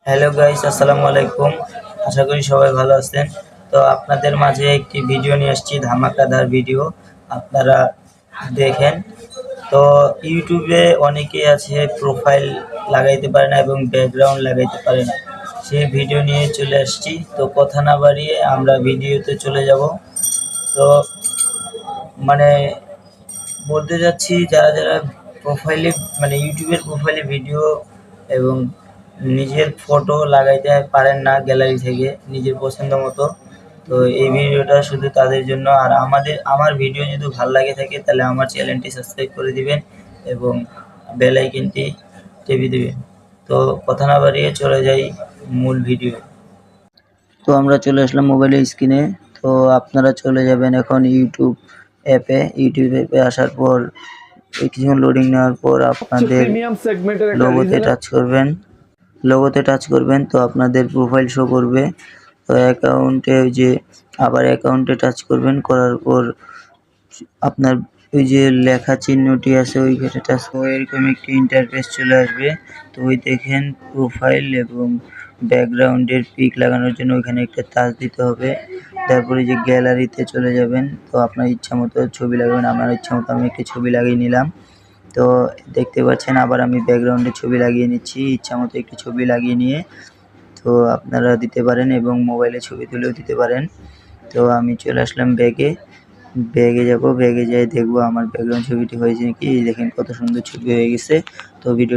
Hello guys, আসসালামু আলাইকুম। আশা করি সবাই ভালো আছেন। তো আপনাদের মাঝে একটি ভিডিও নিয়ে আসছি, ধামাকাদার ভিডিও। আপনারা দেখেন। তো ইউটিউবে অনেকেই আছে প্রোফাইল লাগাইতে পারে না এবং ব্যাকগ্রাউন্ড লাগাইতে পারে না, সেই ভিডিও নিয়ে চলে আসছি। তো কথা না বাড়িয়ে আমরা ভিডিওতে চলে যাব। তো মানে বলতে যাচ্ছি, যারা যারা প্রোফাইলে ইউটিউবের প্রোফাইলে ভিডিও এবং নিজের ফটো লাগাইতে পারেন না গ্যালারি থেকে নিজের পছন্দ মতো, তো এই ভিডিওটা শুধু তাদের জন্য। আর আমার ভিডিও যদি ভালো লাগে থাকে তাহলে আমার চ্যানেলটি সাবস্ক্রাইব করে দিবেন এবং বেল আইকনটি টিপে দিবেন। তো কথা না বাড়িয়ে চলে যাই মূল ভিডিও। তো আমরা চলে আসলাম মোবাইলের স্ক্রিনে। তো আপনারা চলে যাবেন এখন ইউটিউব অ্যাপে আসার পর কিছুক্ষণ লোডিং নেওয়ার পর আপনাদের লোগোতে টাচ করবেন। তো আপনাদের প্রোফাইল শো করবে। তো অ্যাকাউন্টে টাচ করবেন, করার পর আপনার ওই যে লেখা চিহ্নটি আছে ওইখানে টাচ করে এরকম একটি ইন্টারফেস চলে আসবে। তো ওই দেখেন প্রোফাইল এবং ব্যাকগ্রাউন্ডের পিক লাগানোর জন্য ওইখানে একটা টাচ দিতে হবে। তারপরে যে গ্যালারিতে চলে যাবেন। তো আপনার ইচ্ছা মতো ছবি লাগাবেন। আমার ইচ্ছা মতো আমি একটি ছবি লাগিয়ে নিলাম। তো দেখতে পাচ্ছেন আবার আমি ব্যাকগ্রাউন্ডে ছবি লাগিয়ে নিচ্ছি, ইচ্ছা মতো একটি ছবি লাগিয়ে নিয়ে তো আপনারা দিতে পারেন এবং মোবাইলে ছবি তুলেও দিতে পারেন। তো আমি চলে আসলাম ব্যাগে যাব, ব্যাগে যাই দেখবো আমার ব্যাকগ্রাউন্ড ছবিটি হয়েছে নাকি। দেখেন কত সুন্দর ছবি হয়ে গেছে। তো ভিডিও